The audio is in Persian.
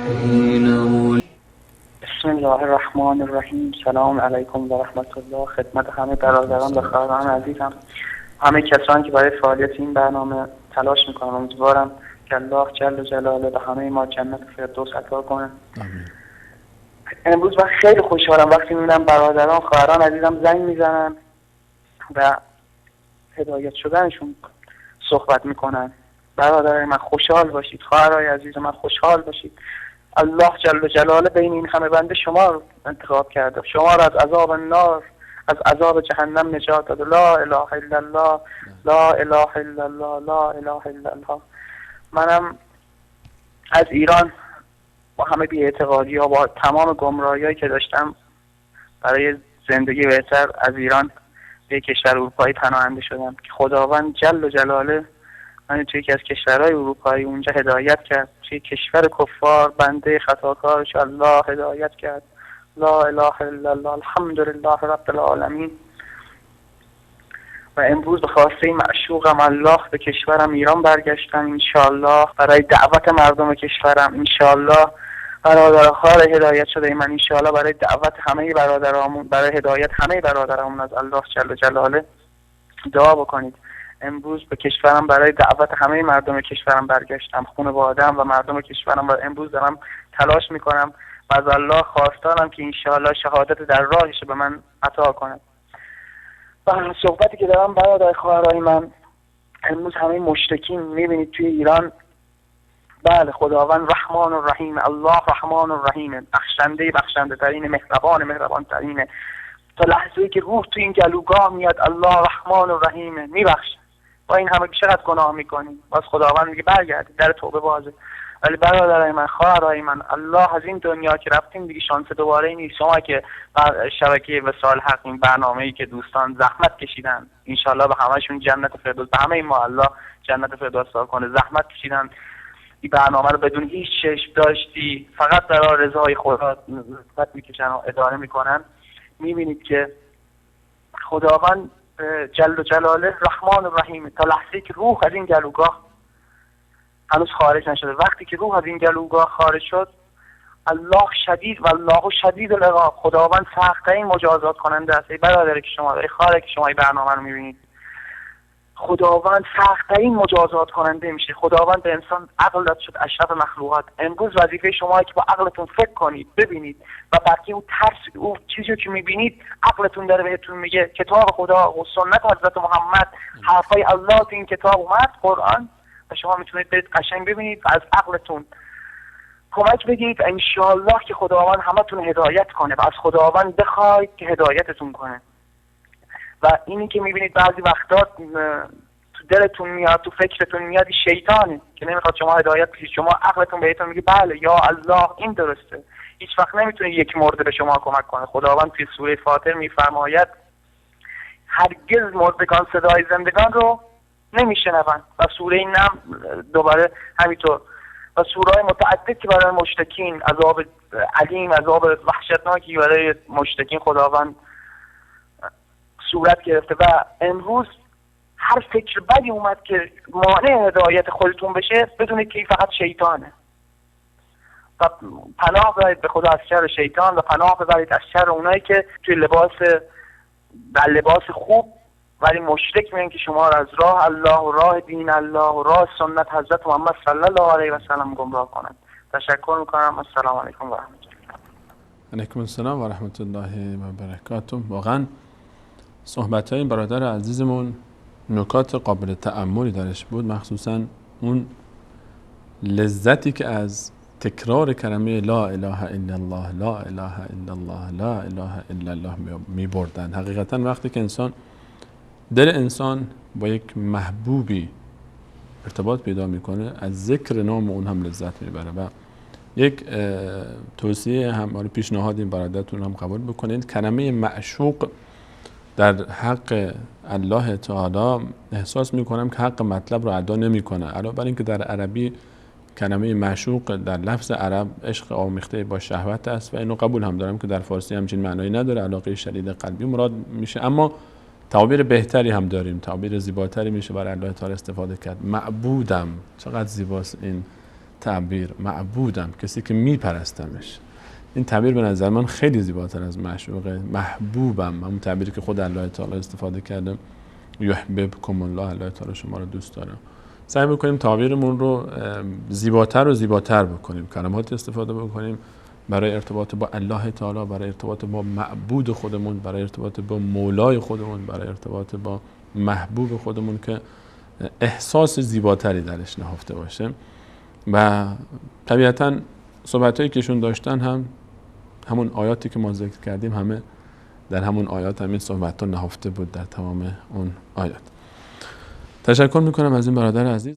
بسم الله الرحمن الرحیم. سلام علیکم و رحمت الله. خدمت همه برادران و خواهران عزیزم، همه کسانی که برای فعالیت این برنامه تلاش میکنن، امیدوارم که الله جل جلاله به همه ما جنت فردوس عطا کنه. امروز من خیلی خوشحالم وقتی میبینم برادران خواهران عزیزم زنگ میزنن و هدایت شدنشون صحبت میکنن. برادرای من خوشحال باشید، خواهرای عزیز من خوشحال باشید. الله جل جلاله بین این همه بنده شما رو انتخاب کرده، شما رو از عذاب النار، از عذاب جهنم نجات داده. لا اله الا الله، لا اله الا الله، لا اله الا الله. منم از ایران با همه بی‌اعتقادی ها، با تمام گمراهی‌هایی که داشتم، برای زندگی بهتر از ایران به کشور اروپایی پناهنده شدم که خداوند جل جلاله من توی یکی از کشورهای اروپایی اونجا هدایت کرد. توی کشور کفار بنده خطاکارش الله هدایت کرد. لا اله الا الله، الحمدلله رب العالمین. و امروز به خواسته معشوقم الله به کشورم ایران برگشتم، انشاءالله برای دعوت مردم کشورم، انشاءالله برادر خار هدایت شده من، انشاءالله برای دعوت همه برادرامون، برای هدایت همه برادرامون از الله جل جلاله دعا بکنید. امروز به کشورم برای دعوت همه مردم کشورم برگشتم، خانواده‌ام و مردم کشورم، و امروز دارم تلاش میکنم و از الله خواستارم که انشاءالله شهادت در راهش به من عطا کنه. و صحبتی که دارم برادر خواهرای من، امروز همه مشرکین میبینید توی ایران، بله خداوند رحمان و رحیم، الله رحمان و رحیم، بخشنده ترین، مهربان ترینه. تا لحظه‌ای که روح تو این گلوگاه میاد الله رحمان و رحیمه، میبخشه. با این همه چقدر گناه میکنیم، باز خداوند میگه برگردید، در توبه بازه. ولی برادرای من، خواهرای من، الله از این دنیا که رفتیم دیگه شانس دوباره نیست. شما که بر شبکه وصال حق این برنامه‌ای که دوستان زحمت کشیدن، انشالله به همه‌شون جنت فردوس، به همه ما الله جنت فردوس عطا کنه، زحمت کشیدن این برنامه رو بدون هیچ چشم داشتی، فقط برای رضای خدا زحمت میکشن و اداره میکنن. میبینید که خداوند جل جلاله رحمان و رحیم، تا لحظه‌ای که روح از این گلوگاه هنوز خارج نشده، وقتی که روح از این گلوگاه خارج شد، الله شدید و الله شدید العقاب، خداوند سخت‌ترین مجازات کننده است. ای برادری که شما، ای خواهری که شما این برنامه رو میبینید، خداوند سخت‌ترین مجازات کننده میشه. خداوند به انسان عقل داد شد اشرف مخلوقات. امروز وظیفه شما که با عقلتون فکر کنید، ببینید و بقیه اون ترس، اون چیزی که میبینید عقلتون داره بهتون میگه. کتاب خدا و سنت حضرت محمد، حرفای الله تو این کتاب اومد، قرآن، و شما میتونید برید قشنگ ببینید و از عقلتون کمک بگیرید، انشاءالله که خداوند همتون هدایت کنه و از خداوند بخواید که هدایتتون کنه. و اینی که میبینید بعضی وقتا تو دلتون میاد، تو فکرتون میاد، شیطانه که نمیخواد شما هدایت بشید. شما عقلتون بهتون میگه بله یا الله این درسته. هیچ وقت نمیتونه یک مرده به شما کمک کنه. خداوند توی سوره فاطر میفرماید هرگز مردگان صدای زندگان رو نمیشنون، و سوره نمل دوباره همینطور، و سوره‌های متعدد که برای مشرکین عذاب علیم، عذاب وحشتناکی برای مشرکین خداوند صورت گرفته. و امروز هر فکر بدی اومد که مانع هدایت خودتون بشه، بدونید که این فقط شیطانه و پناه ببرید به خدا از شر شیطان و پناه ببرید از شر اونایی که توی لباس خوب ولی مشرک میگن که شما را از راه الله و راه دین الله و راه سنت حضرت محمد صلی الله علیه و سلم گمراه کنند. تشکر میکنم. السلام علیکم و رحمت الله. علیکم السلام و رحمت الله و برکاته. واقعا صحبت های این برادر عزیزمون نکات قابل تأملی درش بود، مخصوصا اون لذتی که از تکرار کلمه لا اله الا الله، لا اله الا الله، لا اله الا الله می بردن. حقیقتا وقتی که دل انسان با یک محبوبی ارتباط پیدا میکنه، از ذکر نام اون هم لذت میبره. و یک توصیه هم پیشنهاد این برادرتون هم قبول بکنید، کلمه معشوق در حق الله تعالی احساس میکنم که حق مطلب رو ادا نمیکنه، علاوه بر اینکه در عربی کلمه معشوق در لفظ عرب عشق آمیخته با شهوت است و اینو قبول هم دارم که در فارسی همچین معنایی نداره، علاقه شدید قلبی مراد میشه، اما تعبیر بهتری هم داریم، تعبیر زیباتری میشه برای الله تعالی استفاده کرد. معبودم، چقدر زیباست این تعبیر معبودم، کسی که میپرستمش. این تعبیر به نظر من خیلی زیباتر از معشوقه. محبوبم، همون تعبیری که خود الله تعالی استفاده کرده، یحببکم الله، الله تعالی شما رو دوست داره. سعی بکنیم تعبیرمون رو زیباتر و زیباتر بکنیم، کلمات استفاده بکنیم برای ارتباط با الله تعالی، برای ارتباط با معبود خودمون، برای ارتباط با مولای خودمون، برای ارتباط با محبوب خودمون که احساس زیباتری درش نهفته باشه. و طبیعتاً صحبتایی که ایشون داشتن هم همون آیاتی که ما ذکر کردیم، همه در همون آیات همین صحبت‌ها نهفته بود در تمام اون آیات. تشکر میکنم از این برادر عزیز.